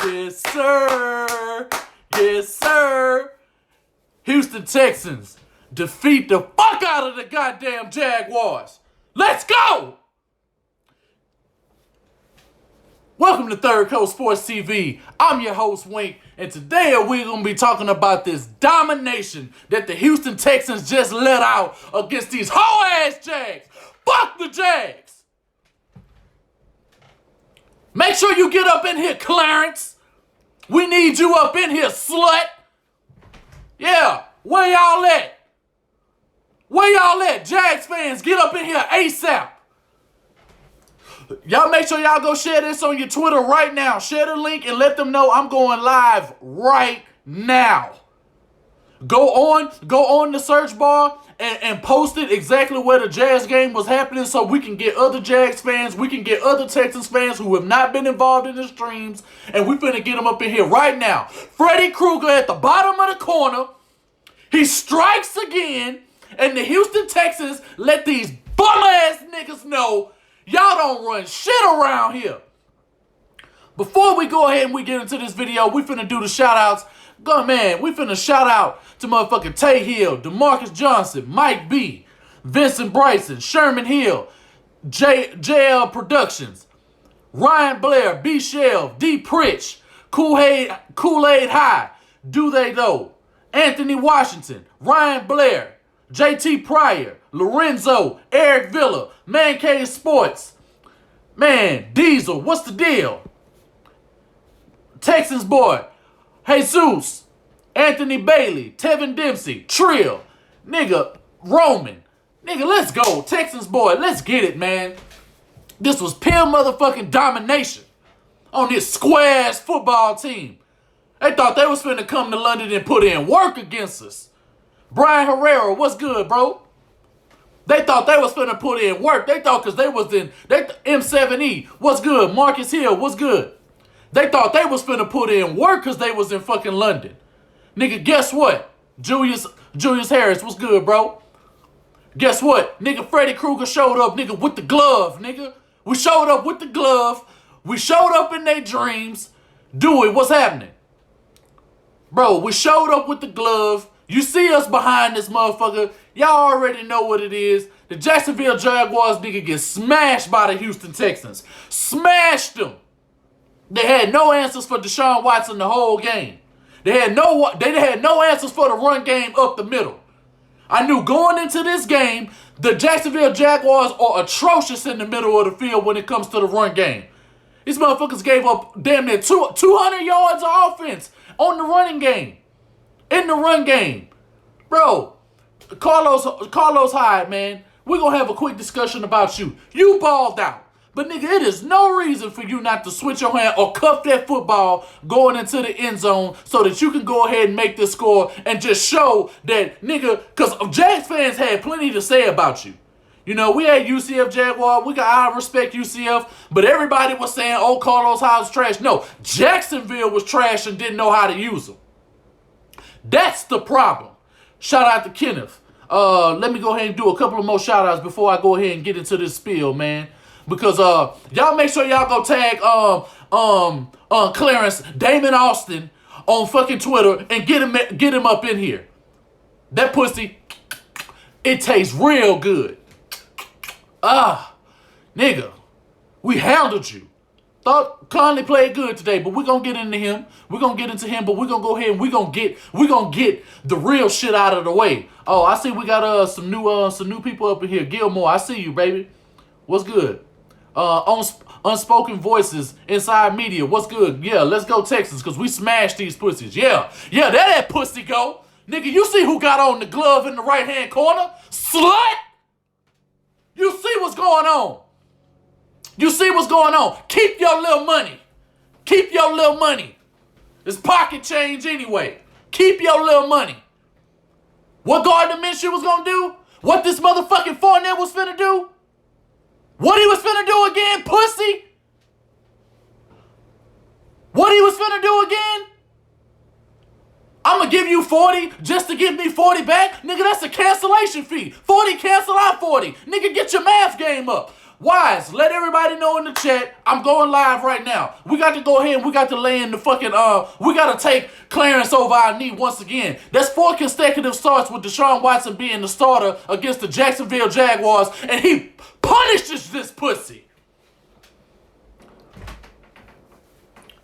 Yes, sir. Yes, sir. Houston Texans defeat the fuck out of the goddamn Jaguars. Let's go! Welcome to Third Coast Sports TV. I'm your host, Wink, and today we're going to be talking about this domination that the Houston Texans just let out against these hoe-ass Jags. Fuck the Jags! Make sure you get up in here, Clarence. We need you up in here, slut. Yeah, where y'all at? Where y'all at? Jags fans, get up in here ASAP. Y'all make sure y'all go share this on your Twitter right now. Share the link and let them know I'm going live right now. Go on the search bar and post it exactly where the Jags game was happening so we can get other Jags fans, we can get other Texans fans who have not been involved in the streams, and we finna get them up in here right now. Freddy Krueger at the bottom of the corner. He strikes again, and the Houston Texans let these bum-ass niggas know y'all don't run shit around here. Before we go ahead and we get into this video, we finna do the shout-outs. We finna shout out to motherfucking Tay Hill, DeMarcus Johnson, Mike B, Vincent Bryson, Sherman Hill, JL Productions, Ryan Blair, B Shelv, D Pritch, Kool-Aid High, Do They Though, Anthony Washington, Ryan Blair, JT Pryor, Lorenzo, Eric Villa, Man Cave Sports, Man, Diesel, what's the deal? Texans Boy, Jesus, Anthony Bailey, Tevin Dempsey, Trill, nigga, Roman. Nigga, let's go. Texans Boy, let's get it, man. This was pure motherfucking domination on this square-ass football team. They thought they was finna come to London and put in work against us. Brian Herrera, what's good, bro? They thought they was finna put in work. They thought because they was in M7E. What's good? Marcus Hill, what's good? They thought they was finna put in work because they was in fucking London. Nigga, guess what? Julius Harris, what's good, bro? Guess what? Nigga, Freddy Krueger showed up, nigga, with the glove, nigga. We showed up with the glove. We showed up in their dreams. Dewey, what's happening? Bro, we showed up with the glove. You see us behind this motherfucker. Y'all already know what it is. The Jacksonville Jaguars, nigga, get smashed by the Houston Texans. Smashed them. They had no answers for Deshaun Watson the whole game. They had no answers for the run game up the middle. I knew going into this game, the Jacksonville Jaguars are atrocious in the middle of the field when it comes to the run game. These motherfuckers gave up damn near 200 yards of offense on the running game. In the run game. Bro, Carlos Hyde, man, we're going to have a quick discussion about you. You balled out. But, nigga, it is no reason for you not to switch your hand or cuff that football going into the end zone so that you can go ahead and make this score and just show that, nigga, because Jags fans had plenty to say about you. You know, we had UCF Jaguar. I respect UCF. But everybody was saying, oh, Carlos Hyde's trash. No, Jacksonville was trash and didn't know how to use them. That's the problem. Shout out to Kenneth. Let me go ahead and do a couple of more shout outs before I go ahead and get into this spiel, man. Because y'all make sure y'all go tag Clarence Damon Austin on fucking Twitter and get him up in here. That pussy, it tastes real good. Nigga, we handled you. Thought Conley played good today, but we're gonna get into him. We're gonna get into him, but we're gonna go ahead and we're gonna get the real shit out of the way. Oh, I see we got some new people up in here. Gilmore, I see you, baby. What's good? Unspoken Voices, Inside Media, what's good? Yeah, let's go Texans, because we smashed these pussies. Yeah, there that pussy go. Nigga, you see who got on the glove in the right-hand corner? Slut! You see what's going on. You see what's going on. Keep your little money. Keep your little money. It's pocket change anyway. Keep your little money. What Gardner Minshew was going to do? What this motherfucking Fournette was finna do? What he was finna do again, pussy? What he was finna do again? I'm gonna give you 40 just to give me 40 back? Nigga, that's a cancellation fee. 40 cancel out 40. Nigga, get your math game up. Wise, let everybody know in the chat. I'm going live right now. We got to go ahead and we got to lay in the fucking, we got to take Clarence over our knee once again. That's 4 consecutive starts with Deshaun Watson being the starter against the Jacksonville Jaguars, and he punishes this pussy.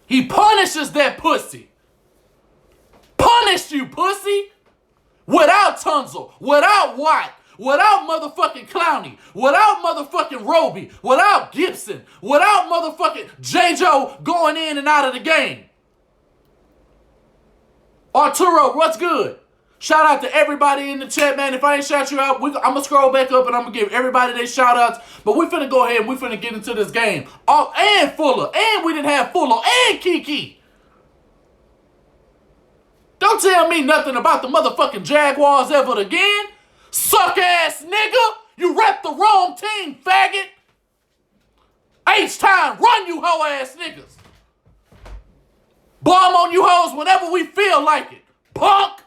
He punishes that pussy. Punish you, pussy. Without Tunzel, without Watt, without motherfucking Clowney, without motherfucking Roby, without Gibson, without motherfucking J.J. going in and out of the game. Arturo, what's good? Shout out to everybody in the chat, man. If I ain't shout you out, I'm going to scroll back up and I'm going to give everybody their shout outs. But we finna go ahead and we finna get into this game. Oh, and Fuller. And we didn't have Fuller and Kiki. Don't tell me nothing about the motherfucking Jaguars ever again. Suck ass nigga. You rep the wrong team, faggot. H-time, run you hoe ass niggas. Bomb on you hoes whenever we feel like it. Punk.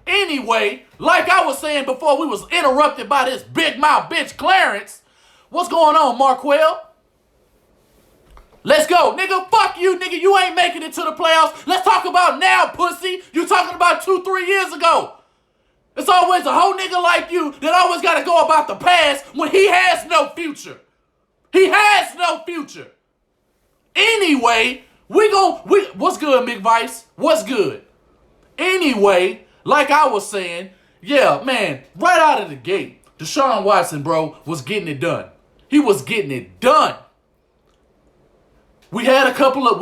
Anyway, like I was saying before we was interrupted by this big mouth bitch Clarence. What's going on, Marquell? Let's go. Nigga, fuck you, nigga. You ain't making it to the playoffs. Let's talk about now, pussy. You talking about 2-3 years ago. It's always a whole nigga like you that always got to go about the past when he has no future. He has no future. Anyway, what's good, McVice? What's good? Anyway, like I was saying, yeah, man, right out of the gate, Deshaun Watson, bro, was getting it done. He was getting it done. We had a couple of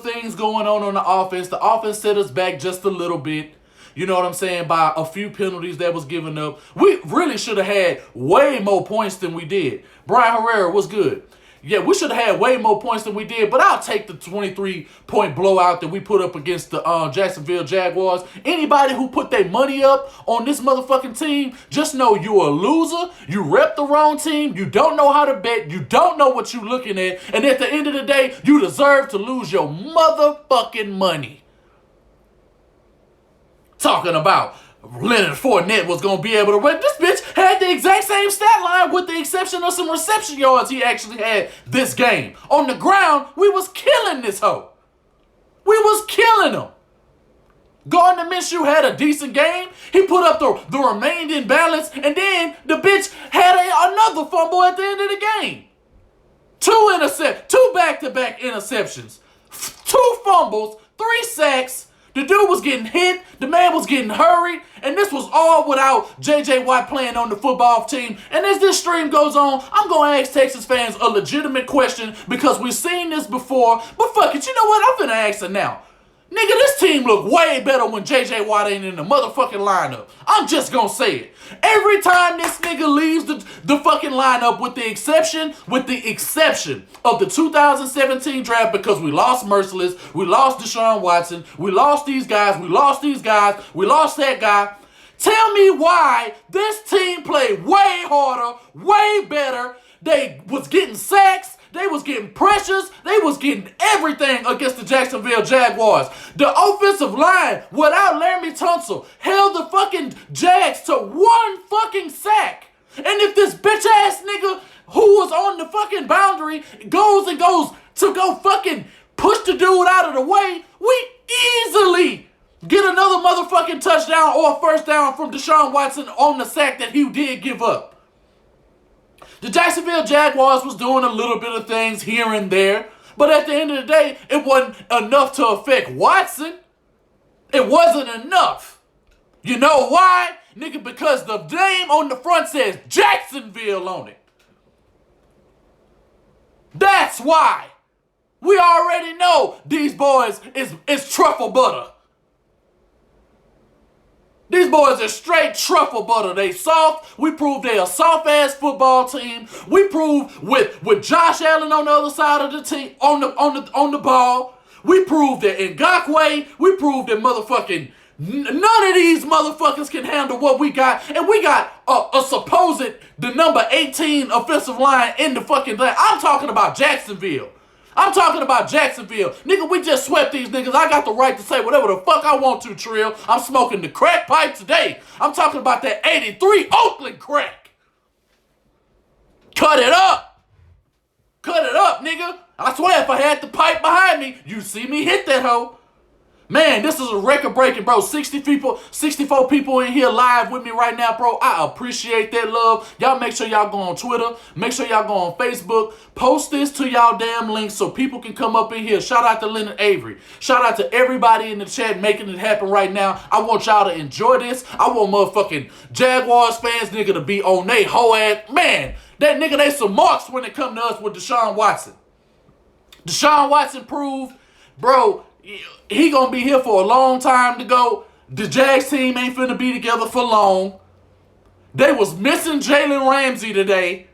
things going on the offense. The offense set us back just a little bit. You know what I'm saying? By a few penalties that was given up. We really should have had way more points than we did. Brian Herrera was good. Yeah, we should have had way more points than we did, but I'll take the 23-point blowout that we put up against the Jacksonville Jaguars. Anybody who put their money up on this motherfucking team, just know you're a loser. You rep the wrong team. You don't know how to bet. You don't know what you're looking at. And at the end of the day, you deserve to lose your motherfucking money. Talking about Leonard Fournette was going to be able to win. This bitch had the exact same stat line with the exception of some reception yards he actually had this game. On the ground, we was killing this hoe. We was killing him. Gardner Minshew had a decent game. He put up the remaining balance, and then the bitch had another fumble at the end of the game. 2 back-to-back interceptions. 2 fumbles, 3 sacks. The dude was getting hit. The man was getting hurried. And this was all without J.J. Watt playing on the football team. And as this stream goes on, I'm going to ask Texas fans a legitimate question because we've seen this before. But fuck it, you know what? I'm finna ask it now. Nigga, this team look way better when J.J. Watt ain't in the motherfucking lineup. I'm just gonna say it. Every time this nigga leaves the fucking lineup with the exception of the 2017 draft because we lost Merciless, we lost Deshaun Watson, we lost these guys, we lost that guy. Tell me why this team played way harder, way better. They was getting sacks. They was getting pressures. They was getting everything against the Jacksonville Jaguars. The offensive line, without Laremy Tunsil, held the fucking Jags to 1 fucking sack. And if this bitch-ass nigga who was on the fucking boundary goes to go fucking push the dude out of the way, we easily get another motherfucking touchdown or a first down from Deshaun Watson on the sack that he did give up. The Jacksonville Jaguars was doing a little bit of things here and there, but at the end of the day, it wasn't enough to affect Watson. It wasn't enough. You know why? Nigga, because the name on the front says Jacksonville on it. That's why. We already know these boys is truffle butter. These boys are straight truffle butter. They soft. We proved they a soft-ass football team. We proved with Josh Allen on the other side of the team, on the ball. We proved that Ngakoue. We proved that motherfucking none of these motherfuckers can handle what we got. And we got the number 18 offensive line in the fucking thing. I'm talking about Jacksonville. Nigga, we just swept these niggas. I got the right to say whatever the fuck I want to, Trill. I'm smoking the crack pipe today. I'm talking about that 83 Oakland crack. Cut it up. Cut it up, nigga. I swear if I had the pipe behind me, you'd see me hit that hoe. Man, this is a record-breaking, bro. 64 people in here live with me right now, bro. I appreciate that love. Y'all make sure y'all go on Twitter. Make sure y'all go on Facebook. Post this to y'all damn links so people can come up in here. Shout out to Leonard Avery. Shout out to everybody in the chat making it happen right now. I want y'all to enjoy this. I want motherfucking Jaguars fans, nigga, to be on they whole ass. Man, that nigga, they some marks when it come to us with Deshaun Watson. Deshaun Watson proved, bro, he gonna be here for a long time to go. The Jags team ain't finna be together for long. They was missing Jalen Ramsey today.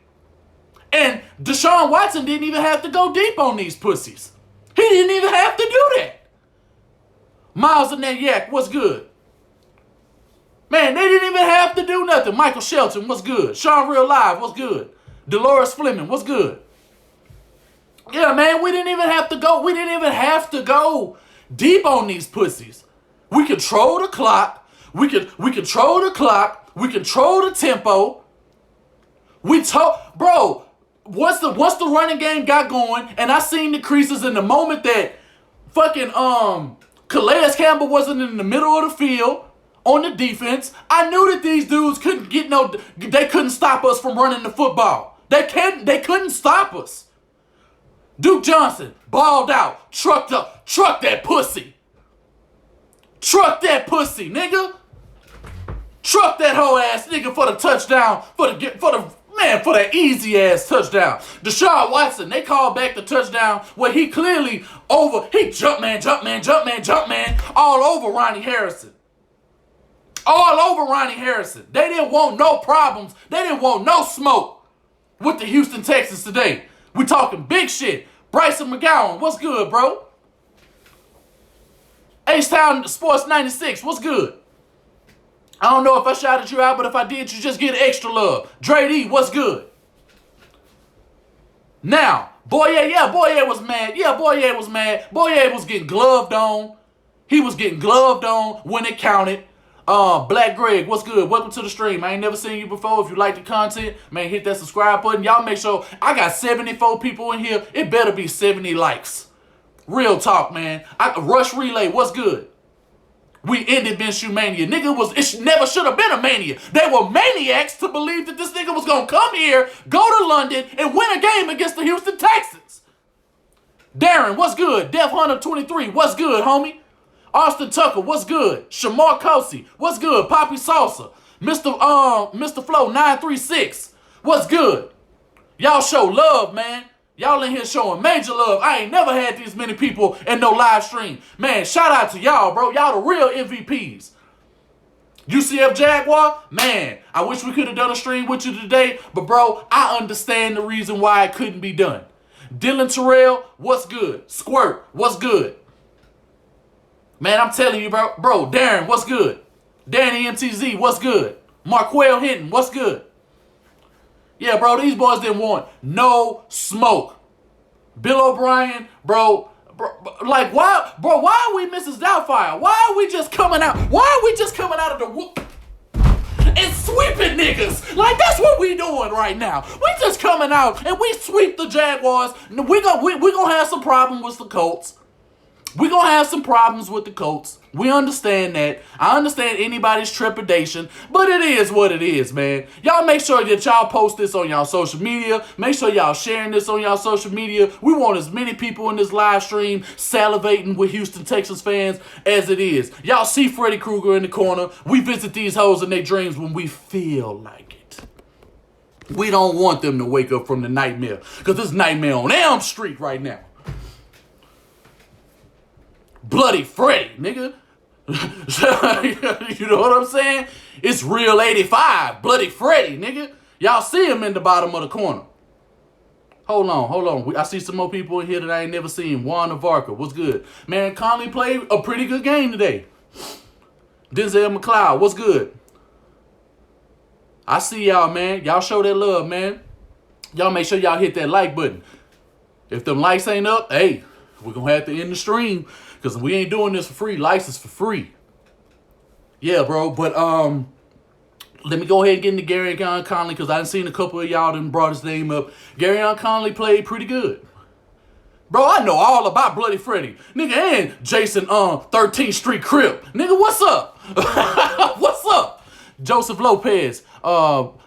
And Deshaun Watson didn't even have to go deep on these pussies. He didn't even have to do that. Myles and that yak, what's good? Man, they didn't even have to do nothing. Michael Shelton, what's good? Sean Real Live, what's good? Dolores Fleming, what's good? Yeah, man, we didn't even have to go. We didn't even have to go deep on these pussies. We control the clock. We control the clock. We control the tempo. Bro, once the running game got going, and I seen the creases in the moment that fucking Calais Campbell wasn't in the middle of the field on the defense, I knew that these dudes they couldn't stop us from running the football. They couldn't stop us. Duke Johnson, balled out, truck that pussy. Truck that pussy, nigga. Truck that whole ass nigga for the touchdown, for the easy ass touchdown. Deshaun Watson, they called back the touchdown where he jump man, all over Ronnie Harrison. All over Ronnie Harrison. They didn't want no problems. They didn't want no smoke with the Houston Texans today. We talking big shit. Bryson McGowan, what's good, bro? H-Town Sports 96, what's good? I don't know if I shouted you out, but if I did, you just get extra love. Dre D, what's good? Now, Boye was mad. Yeah, Boye was mad. Boye was getting gloved on. He was getting gloved on when it counted. Black Greg, what's good? Welcome to the stream. I ain't never seen you before. If you like the content, man, hit that subscribe button. Y'all make sure. I got 74 people in here. It better be 70 likes. Real talk, man. Rush Relay, what's good? We ended Minshew mania. Nigga, it never should have been a mania. They were maniacs to believe that this nigga was going to come here, go to London, and win a game against the Houston Texans. Darren, what's good? Death Hunter 23, what's good, homie? Austin Tucker, what's good? Shamar Kosi, what's good? Poppy Salsa, Mr. Flow 936, what's good? Y'all show love, man. Y'all in here showing major love. I ain't never had these many people in no live stream. Man, shout out to y'all, bro. Y'all the real MVPs. UCF Jaguar, man, I wish we could have done a stream with you today, but bro, I understand the reason why it couldn't be done. Dylan Terrell, what's good? Squirt, what's good? Man, I'm telling you, bro. Bro, Darren, what's good? Danny MTZ, what's good? Marquell Hinton, what's good? Yeah, bro, these boys didn't want no smoke. Bill O'Brien, bro, like, why are we Mrs. Doubtfire? Why are we just coming out? Why are we just coming out of the whoop and sweeping niggas? Like, that's what we doing right now. We just coming out and we sweep the Jaguars. We gonna have some problem with the Colts. We're going to have some problems with the Colts. We understand that. I understand anybody's trepidation, but it is what it is, man. Y'all make sure that y'all post this on y'all social media. Make sure y'all sharing this on y'all social media. We want as many people in this live stream salivating with Houston Texans fans as it is. Y'all see Freddy Krueger in the corner. We visit these hoes in their dreams when we feel like it. We don't want them to wake up from the nightmare, because this nightmare on Elm Street right now. Bloody Freddy, nigga. You know what I'm saying? It's real 85. Bloody Freddy, nigga. Y'all see him in the bottom of the corner. Hold on. I see some more people in here that I ain't never seen. Juan Navarca, what's good? Man, Conley played a pretty good game today. Denzel McLeod, what's good? I see y'all, man. Y'all show that love, man. Y'all make sure y'all hit that like button. If them likes ain't up, hey, we're going to have to end the stream. Because we ain't doing this for free. Likes is for free. Yeah, bro. But Let me go ahead and get into Gareon Conley because I done seen a couple of y'all done brought his name up. Gareon Conley played pretty good. Bro, I know all about Bloody Freddy. Nigga, and Jason 13th Street Crip. Nigga, what's up? What's up? Joseph Lopez,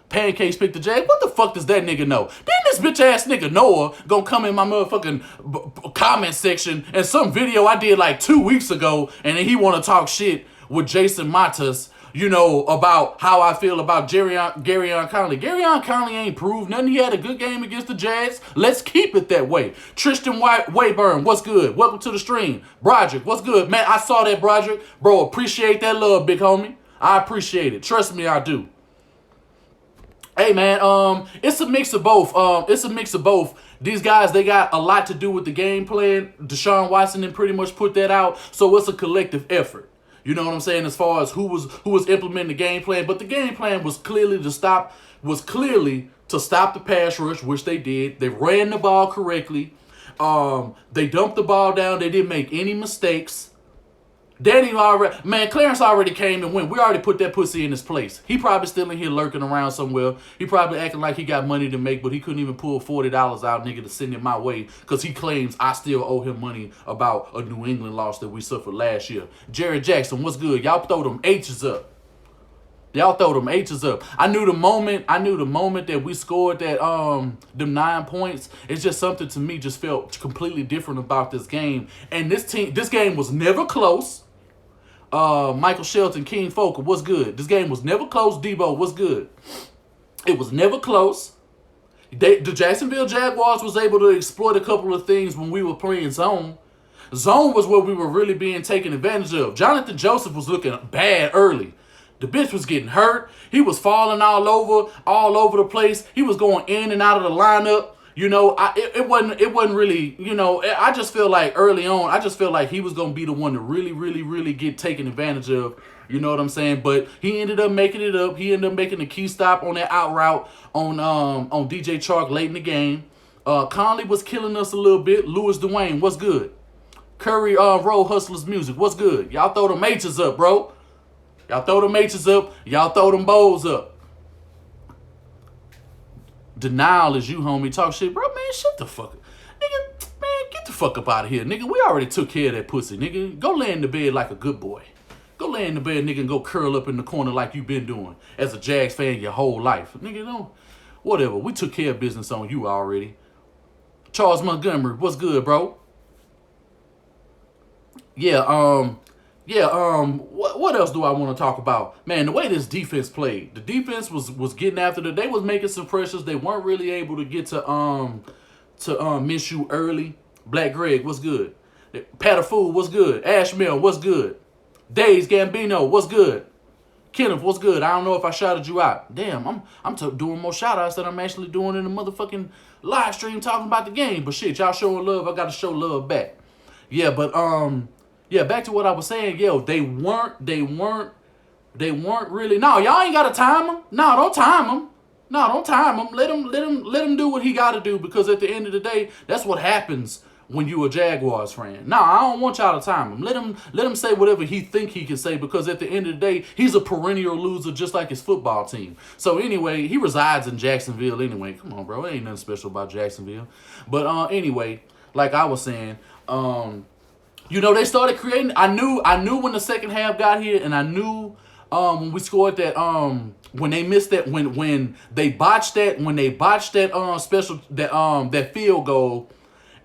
Pancakes picked the Jag. What the fuck does that nigga know? Then this bitch ass nigga Noah gonna come in my motherfucking comment section and some video I did like 2 weeks ago, and then he wanna talk shit with Jason Matas, you know, about how I feel about Gareon Conley. Gareon Conley ain't proved nothing. He had a good game against the Jags. Let's keep it that way. Tristan Wayburn, what's good? Welcome to the stream. Broderick, what's good? Man, I saw that, Broderick. Bro, appreciate that love, big homie. I appreciate it. Trust me, I do. Hey, man, it's a mix of both. These guys, they got a lot to do with the game plan. Deshaun Watson didn't pretty much put that out, so it's a collective effort. You know what I'm saying? As far as who was implementing the game plan, but the game plan was clearly to stop the pass rush, which they did. They ran the ball correctly. They dumped the ball down. They didn't make any mistakes. Clarence already came and went. We already put that pussy in his place. He probably still in here lurking around somewhere. He probably acting like he got money to make, but he couldn't even pull $40 out, nigga, to send it my way because he claims I still owe him money about a New England loss that we suffered last year. Jared Jackson, what's good? Y'all throw them H's up. I knew the moment that we scored that them 9 points, it's just something to me just felt completely different about this game. And this game was never close. Michael Shelton, King Foker, what's good? This game was never close. Debo, what's good? It was never close. The Jacksonville Jaguars was able to exploit a couple of things when we were playing zone. Zone was where we were really being taken advantage of. Jonathan Joseph was looking bad early. The bitch was getting hurt. He was falling all over the place. He was going in and out of the lineup. You know, it wasn't really, you know, I just feel like early on, I just feel like he was going to be the one to really get taken advantage of. You know what I'm saying? But he ended up making it up. He ended up making the key stop on that out route on DJ Chark late in the game. Conley was killing us a little bit. Louis Dwayne, what's good? Curry Roll Hustlers Music, what's good? Y'all throw them H's up, bro. Y'all throw them H's up. Y'all throw them bowls up. Denial is you, homie. Talk shit. Bro, man, shut the fuck up. Nigga, man, get the fuck up out of here. Nigga, we already took care of that pussy, nigga. Go lay in the bed like a good boy. Go lay in the bed, nigga, and go curl up in the corner like you been doing as a Jags fan your whole life. Nigga, no. Whatever. We took care of business on you already. Charles Montgomery, what's good, bro? What else do I want to talk about? Man, the way this defense played. The defense was getting after the. They was making some pressures. They weren't really able to get to Minshew early. Black Greg, what's good? Patafool, what's good? Ashmel, what's good? Days Gambino, what's good? Kenneth, what's good? I don't know if I shouted you out. Damn, I'm doing more shout outs than I'm actually doing in the motherfucking live stream talking about the game. But shit, y'all showing love. I gotta show love back. Yeah, but back to what I was saying. Yo, they weren't really. No, y'all ain't gotta time them. No, don't time them. Let him do what he gotta do, because at the end of the day, that's what happens when you a Jaguars fan. No, I don't want y'all to time him. Let him say whatever he think he can say, because at the end of the day, he's a perennial loser just like his football team. So anyway, he resides in Jacksonville anyway. Come on, bro. Ain't nothing special about Jacksonville. But anyway, like I was saying, you know, they started creating. I knew when the second half got here, and I knew when we scored that when they missed that when they botched that special that field goal,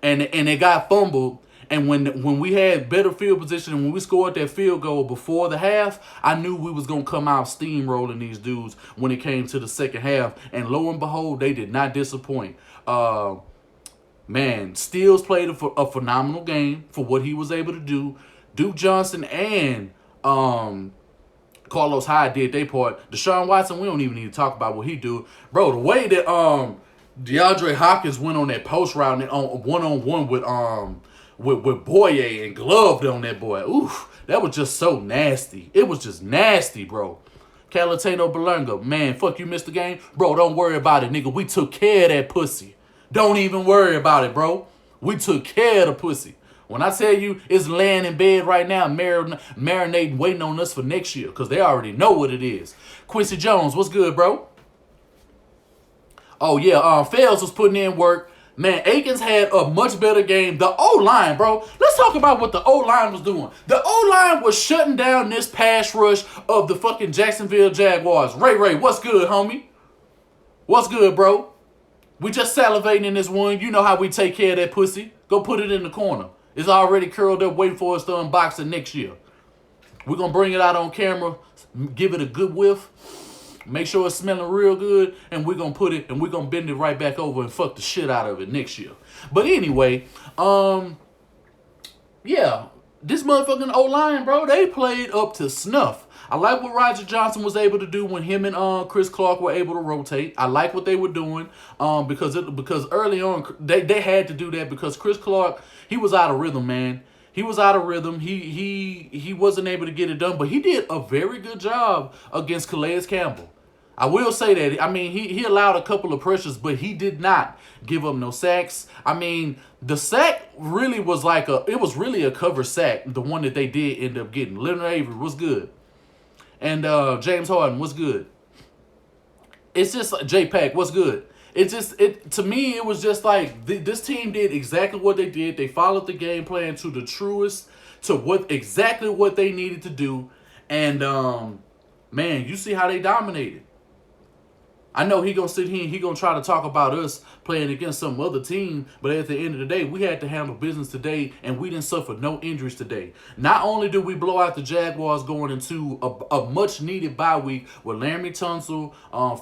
and it got fumbled, and when we had better field position and when we scored that field goal before the half, I knew we was gonna come out steamrolling these dudes when it came to the second half, and lo and behold, they did not disappoint. Man, Steele played a phenomenal game for what he was able to do. Duke Johnson and Carlos Hyde did their part. Deshaun Watson, we don't even need to talk about what he do. Bro, the way that DeAndre Hopkins went on that post route and on one-on-one with Boye and gloved on that boy. Oof, that was just so nasty. It was just nasty, bro. Calatano Belunga, man, fuck, you missed the game? Bro, don't worry about it, nigga. We took care of that pussy. Don't even worry about it, bro. We took care of the pussy. When I tell you it's laying in bed right now, marinating, waiting on us for next year, because they already know what it is. Quincy Jones, what's good, bro? Oh, yeah, Fels was putting in work. Man, Akins had a much better game. The O-line, bro. Let's talk about what the O-line was doing. The O-line was shutting down this pass rush of the fucking Jacksonville Jaguars. Ray, what's good, homie? What's good, bro? We just salivating in this one. You know how we take care of that pussy. Go put it in the corner. It's already curled up waiting for us to unbox it next year. We're going to bring it out on camera. Give it a good whiff. Make sure it's smelling real good, and we're going to put it, and we're going to bend it right back over and fuck the shit out of it next year. But anyway, yeah, this motherfucking O-line, bro, they played up to snuff. I like what Roger Johnson was able to do when him and Chris Clark were able to rotate. I like what they were doing because early on, they had to do that because Chris Clark, he was out of rhythm, man. He was out of rhythm. He wasn't able to get it done, but he did a very good job against Calais Campbell. I will say that. I mean, he allowed a couple of pressures, but he did not give up no sacks. I mean, the sack really was it was really a cover sack, the one that they did end up getting. Leonard Avery was good. And James Harden was good. It's just like J-Pack was good. To me, it was just like this team did exactly what they did. They followed the game plan to the truest, to exactly what they needed to do. And man, you see how they dominated. I know he gonna sit here and he gonna try to talk about us playing against some other team, but at the end of the day, we had to handle business today, and we didn't suffer no injuries today. Not only did we blow out the Jaguars going into a much-needed bye week where Laremy Tunsil,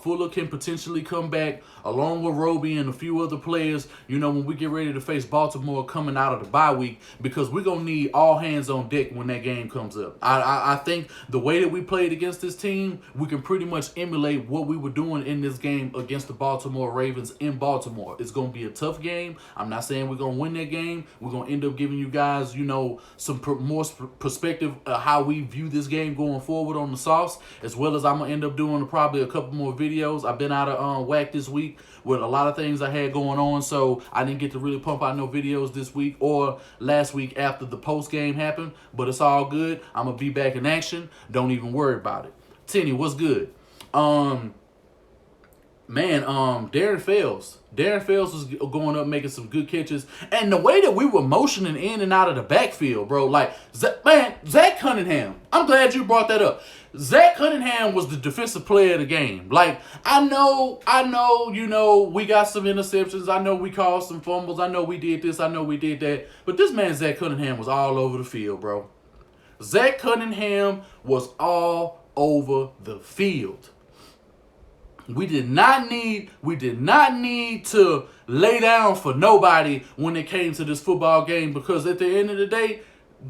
Fuller can potentially come back, along with Roby and a few other players, you know, when we get ready to face Baltimore coming out of the bye week, because we're gonna need all hands on deck when that game comes up. I think the way that we played against this team, we can pretty much emulate what we were doing in this game against the Baltimore Ravens in Baltimore. It's going to be a tough game. I'm not saying we're going to win that game. We're going to end up giving you guys, you know, some more perspective of how we view this game going forward on the sauce, as well as I'm going to end up doing probably a couple more videos. I've been out of whack this week with a lot of things I had going on, so I didn't get to really pump out no videos this week or last week after the post game happened, but it's all good. I'm going to be back in action. Don't even worry about it. Tenny, what's good? Man, Darren Fells was going up making some good catches. And the way that we were motioning in and out of the backfield, bro, like, Zach Cunningham, I'm glad you brought that up. Zach Cunningham was the defensive player of the game. Like, I know, you know, we got some interceptions. I know we caused some fumbles. I know we did this. I know we did that. But this man, Zach Cunningham, was all over the field, bro. Zach Cunningham was all over the field. We did not need to lay down for nobody when it came to this football game, because at the end of the day,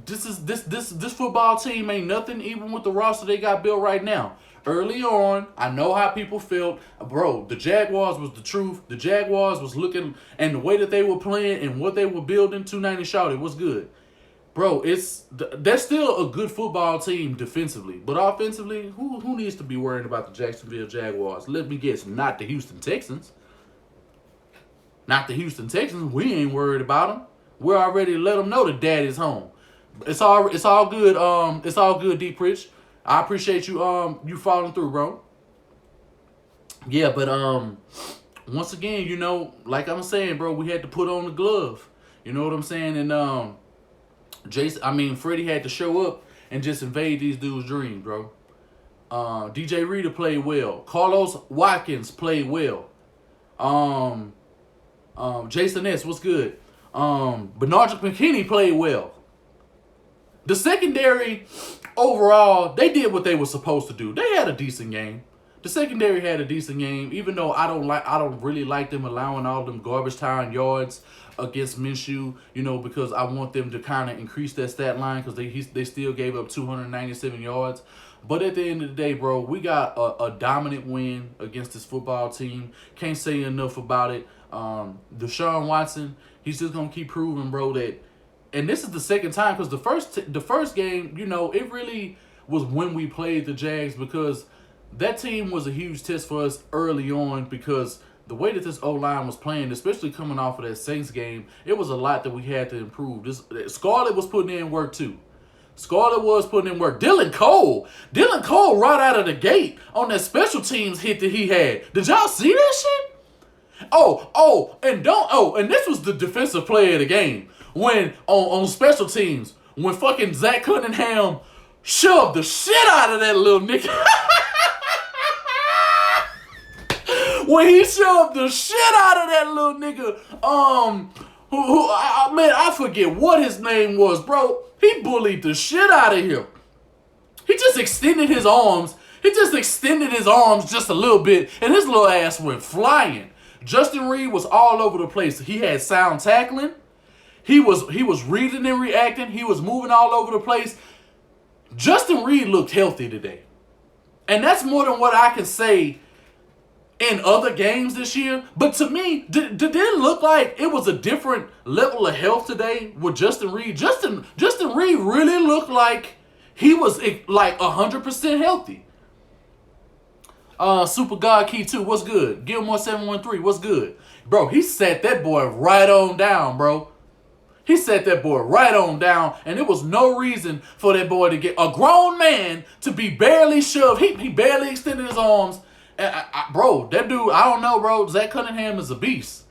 this football team ain't nothing, even with the roster they got built right now. Early on, I know how people felt. Bro, the Jaguars was the truth. The Jaguars was looking, and the way that they were playing and what they were building, 290 shouted was good. Bro, they're still a good football team defensively. But offensively, who needs to be worrying about the Jacksonville Jaguars? Let me guess, not the Houston Texans. Not the Houston Texans. We ain't worried about them. We're already let them know that Daddy's home. It's all good. It's all good, Deep Rich. I appreciate you you following through, bro. Yeah, but once again, you know, like I'm saying, bro, we had to put on the glove. You know what I'm saying? And Freddie had to show up and just invade these dudes' dreams, bro. DJ Reid played well. Carlos Watkins played well. Jason S, what's good? Bernard McKinney played well. The secondary, overall, they did what they were supposed to do. They had a decent game. The secondary had a decent game, even though I don't really like them allowing all them garbage time yards against Minshew, you know, because I want them to kind of increase that stat line, because they still gave up 297 yards. But at the end of the day, bro, we got a dominant win against this football team. Can't say enough about it. Deshaun Watson, he's just going to keep proving, bro, that, and this is the second time, because the first game, you know, it really was when we played the Jags, because that team was a huge test for us early on, because the way that this O-line was playing, especially coming off of that Saints game, it was a lot that we had to improve. Scarlett was putting in work too. Scarlett was putting in work. Dylan Cole right out of the gate on that special teams hit that he had. Did y'all see that shit? And this was the defensive player of the game. When on special teams, when fucking Zach Cunningham shoved the shit out of that little nigga. When he shoved the shit out of that little nigga, I forget what his name was, bro. He bullied the shit out of him. He just extended his arms. Just a little bit, and his little ass went flying. Justin Reid was all over the place. He had sound tackling. He was reading and reacting. He was moving all over the place. Justin Reid looked healthy today. And that's more than what I can say in other games this year. But to me, did it look like it was a different level of health today with Justin Reid? Justin Reid really looked like he was like 100% healthy. Super God Key 2, what's good? Gilmore 713, what's good? Bro, he sat that boy right on down, bro. He sat that boy right on down, and there was no reason for that boy to get a grown man to be barely shoved. He barely extended his arms. Bro, that dude, I don't know, bro. Zach Cunningham is a beast.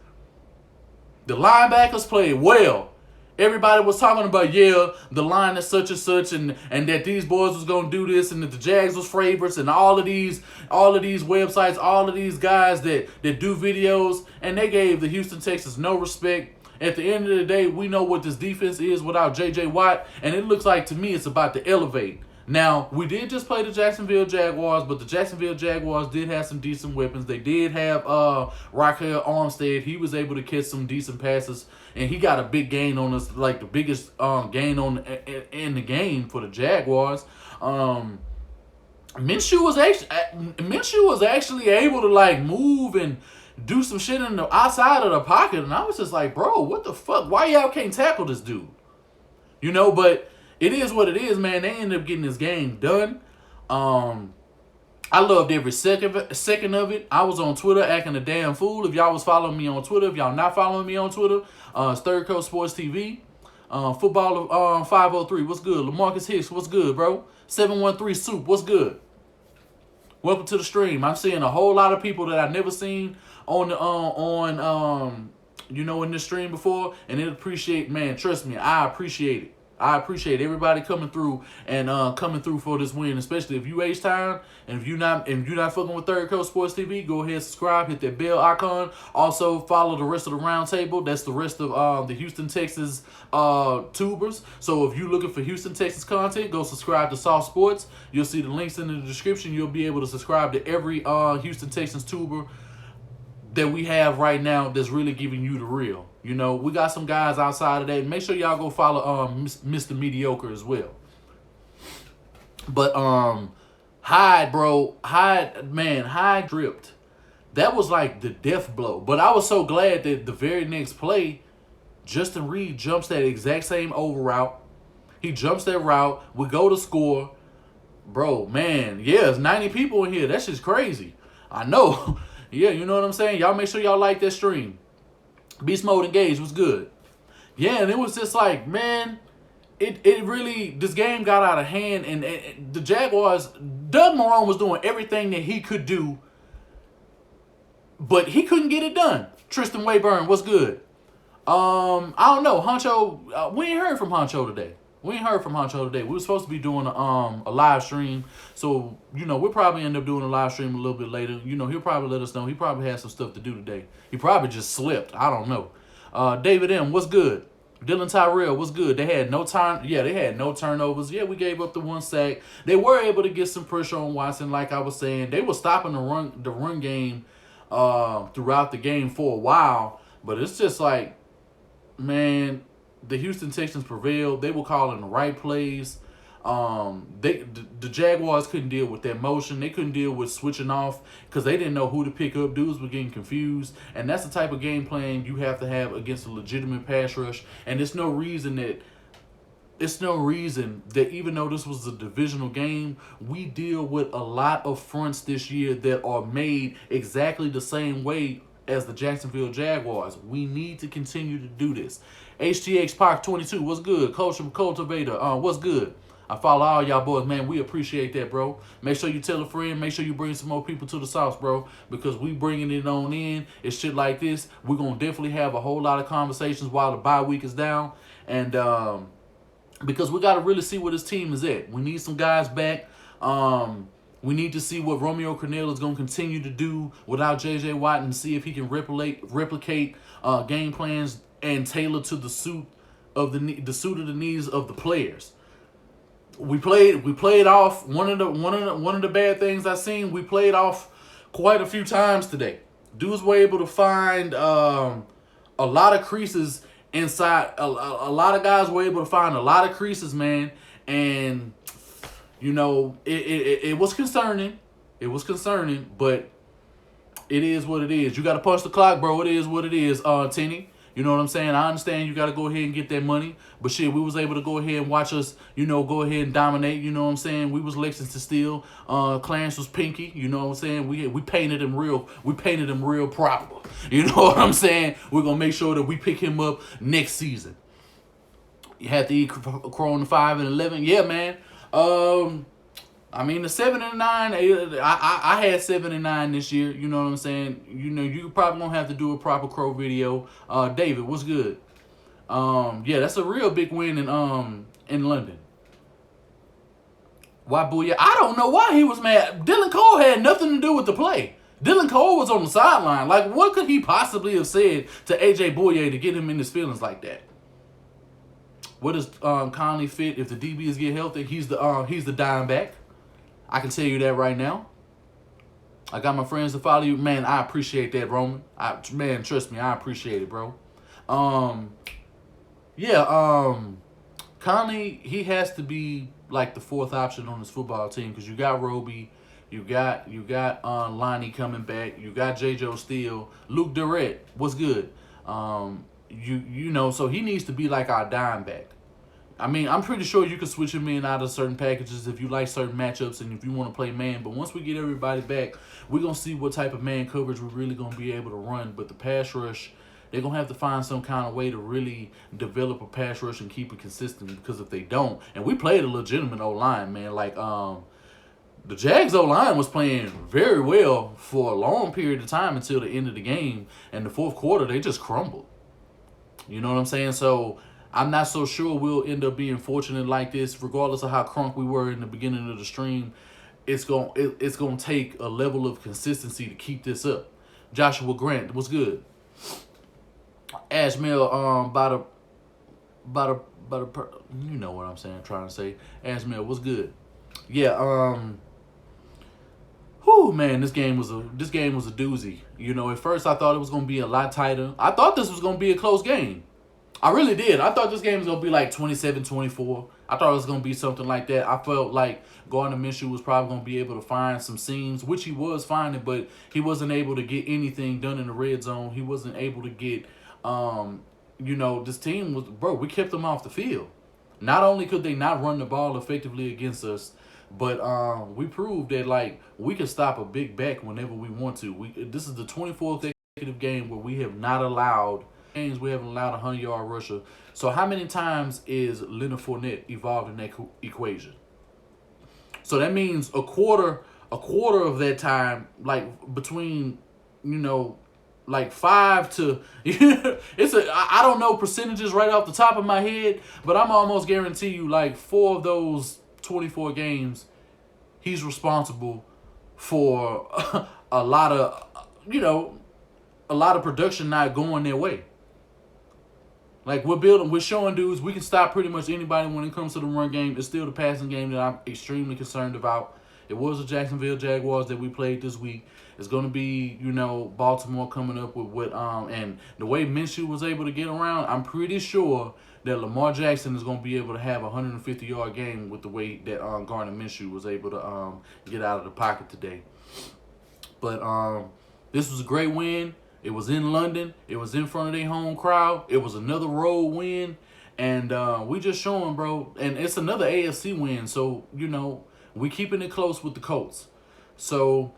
The linebackers played well. Everybody was talking about, the line is such and such, and that these boys was gonna do this, and that the Jags was favorites, and all of these websites, all of these guys that do videos, and they gave the Houston Texans no respect. At the end of the day, we know what this defense is without AJBouye, and it looks like to me it's about to elevate. Now, we did just play the Jacksonville Jaguars, but the Jacksonville Jaguars did have some decent weapons. They did have Raquel Armstead. He was able to catch some decent passes, and he got a big gain on us, like the biggest gain in the game for the Jaguars. Minshew was actually able to like move and do some shit in the outside of the pocket, and I was just like, bro, what the fuck? Why y'all can't tackle this dude? You know, but it is what it is, man. They ended up getting this game done. I loved every second of it. I was on Twitter acting a damn fool. If y'all was following me on Twitter, if y'all not following me on Twitter, it's Third Coast Sports TV. Football 503, what's good? LaMarcus Hicks, what's good, bro? 713 Soup, what's good? Welcome to the stream. I'm seeing a whole lot of people that I've never seen on in this stream before, and it appreciate, man, trust me, I appreciate it. I appreciate everybody coming through and coming through for this win, especially if you H-Town, and if you're not fucking with Third Coast Sports TV, go ahead, subscribe, hit that bell icon. Also follow the rest of the round table. That's the rest of the Houston Texans tubers. So if you're looking for Houston Texans content, go subscribe to Soft Sports. You'll see the links in the description. You'll be able to subscribe to every Houston Texans tuber that we have right now that's really giving you the real. You know, we got some guys outside of that. Make sure y'all go follow Mr. Mediocre as well. But Hyde, bro, Hyde dripped. That was like the death blow. But I was so glad that the very next play, Justin Reid jumps that exact same over route. He jumps that route. We go to score. Bro, man, yeah, it's 90 people in here. That's just crazy. I know. Yeah, you know what I'm saying? Y'all make sure y'all like that stream. Beast Mode Engage was good. Yeah, and it was just like, man, it really, this game got out of hand, and the Jaguars, Doug Marrone was doing everything that he could do, but he couldn't get it done. Tristan Wayburn, what's good? I don't know, Honcho, we ain't heard from Honcho today. We were supposed to be doing a live stream. So, you know, we'll probably end up doing a live stream a little bit later. You know, he'll probably let us know. He probably has some stuff to do today. He probably just slept. I don't know. David M., what's good? Dylan Tyrell, what's good? They had no time. Yeah, they had no turnovers. Yeah, we gave up the one sack. They were able to get some pressure on Watson, like I was saying. They were stopping the run game throughout the game for a while. But it's just like, man, the Houston Texans prevailed. They were calling the right plays. The Jaguars couldn't deal with that motion. They couldn't deal with switching off because they didn't know who to pick up. Dudes were getting confused. And that's the type of game plan you have to have against a legitimate pass rush. And it's no reason that even though this was a divisional game, we deal with a lot of fronts this year that are made exactly the same way as the Jacksonville Jaguars. We need to continue to do this. HTX Park 22, what's good? Cultivator, what's good? I follow all y'all boys, man. We appreciate that, bro. Make sure you tell a friend. Make sure you bring some more people to the sauce, bro. Because we bringing it on in. It's shit like this. We're going to definitely have a whole lot of conversations while the bye week is down. And because we got to really see where this team is at. We need some guys back. We need to see what Romeo Crennel is going to continue to do without J.J. Watt and see if he can replicate game plans and tailor to the suit of the needs of the players. We played off one of the bad things I seen. We played off quite a few times today. Dudes were able to find a lot of creases inside. A lot of guys were able to find a lot of creases, man. And you know, it was concerning. It was concerning, but it is what it is. You got to punch the clock, bro. It is what it is, Tenny. You know what I'm saying? I understand you got to go ahead and get that money. But shit, we was able to go ahead and watch us, you know, go ahead and dominate. You know what I'm saying? We was Lexington Steel. Clarence was Pinky. You know what I'm saying? We painted him real. We painted him real proper. You know what I'm saying? We're going to make sure that we pick him up next season. You had to eat Corona 5 and 11. Yeah, man. I mean, the 7 and 9, I had 7 and 9 this year. You know what I'm saying? You know, you probably gonna have to do a proper Crow video. David, what's good? Yeah, that's a real big win in London. Why Booyah? I don't know why he was mad. Dylan Cole had nothing to do with the play. Dylan Cole was on the sideline. Like, what could he possibly have said to AJBouye to get him in his feelings like that? What does Conley fit if the DBs get healthy? He's the dime back. I can tell you that right now. I got my friends to follow you. Man, I appreciate that, Roman. Man, trust me, I appreciate it, bro. Conley, he has to be like the fourth option on this football team because you got Roby, you got Lonnie coming back, you got J.J. Steele, Luke Durrett, what's good? You know, so he needs to be like our dime back. I mean, I'm pretty sure you can switch him in out of certain packages if you like certain matchups and if you want to play man. But once we get everybody back, we're going to see what type of man coverage we're really going to be able to run. But the pass rush, they're going to have to find some kind of way to really develop a pass rush and keep it consistent. Because if they don't, and we played a legitimate O-line, man. Like, the Jags O-line was playing very well for a long period of time until the end of the game. And the fourth quarter, they just crumbled. You know what I'm saying? So I'm not so sure we'll end up being fortunate like this, regardless of how crunk we were in the beginning of the stream. It's gonna take a level of consistency to keep this up. Joshua Grant, what's good? Ashmel, you know what I'm saying, trying to say. Ashmel, what's good? Yeah, man, this game was a doozy. You know, at first I thought it was gonna be a lot tighter. I thought this was gonna be a close game. I really did. I thought this game was going to be like 27-24. I thought it was going to be something like that. I felt like Gardner Minshew was probably going to be able to find some seams, which he was finding, but he wasn't able to get anything done in the red zone. He wasn't able to get, you know, this team was, bro, we kept them off the field. Not only could they not run the ball effectively against us, but we proved that, like, we can stop a big back whenever we want to. This is the 24th consecutive game where we have not allowed games we haven't allowed a 100-yard rusher. So how many times is Leonard Fournette involved in that equation? So that means a quarter of that time, like between, you know, like 5 to I don't know percentages right off the top of my head, but I'm almost guarantee you like 4 of those 24 games, he's responsible for a lot of production not going their way. Like, we're showing dudes we can stop pretty much anybody when it comes to the run game. It's still the passing game that I'm extremely concerned about. It was the Jacksonville Jaguars that we played this week. It's going to be, you know, Baltimore coming up with what, and the way Minshew was able to get around, I'm pretty sure that Lamar Jackson is going to be able to have a 150-yard game with the way that Gardner Minshew was able to get out of the pocket today. But this was a great win. It was in London. It was in front of their home crowd. It was another road win. And we just showing, bro. And it's another AFC win. So, you know, we keeping it close with the Colts. So,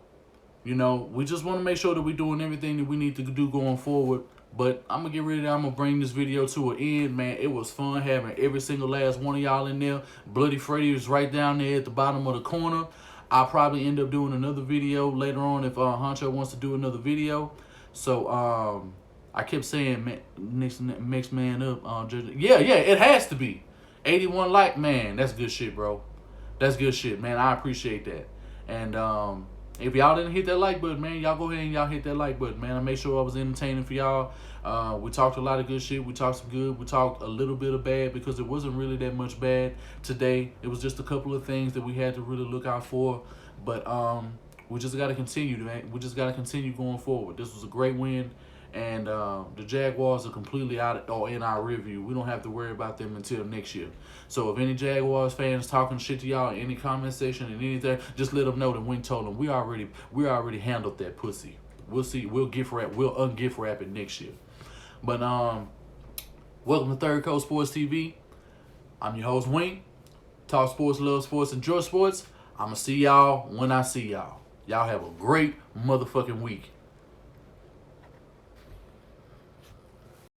You know, we just want to make sure that we're doing everything that we need to do going forward. But I'm going to get ready. I'm going to bring this video to an end, man. It was fun having every single last one of y'all in there. Bloody Freddy is right down there at the bottom of the corner. I'll probably end up doing another video later on if Honcho wants to do another video. So, I kept saying, man, next man up. Yeah, it has to be. 81 like, man, that's good shit, bro. That's good shit, man. I appreciate that. And, if y'all didn't hit that like button, man, y'all go ahead and y'all hit that like button, man. I made sure I was entertaining for y'all. We talked a lot of good shit. We talked some good. We talked a little bit of bad because it wasn't really that much bad today. It was just a couple of things that we had to really look out for. But we just got to continue, man. We just got to continue going forward. This was a great win. And the Jaguars are completely out or in our review. We don't have to worry about them until next year. So if any Jaguars fans talking shit to y'all in any comment section and anything, just let them know that Wink told them we already handled that pussy. We'll see. We'll ungift wrap it next year. But welcome to Third Coast Sports TV. I'm your host Wink. Talk sports, love sports, enjoy sports. I'ma see y'all when I see y'all. Y'all have a great motherfucking week.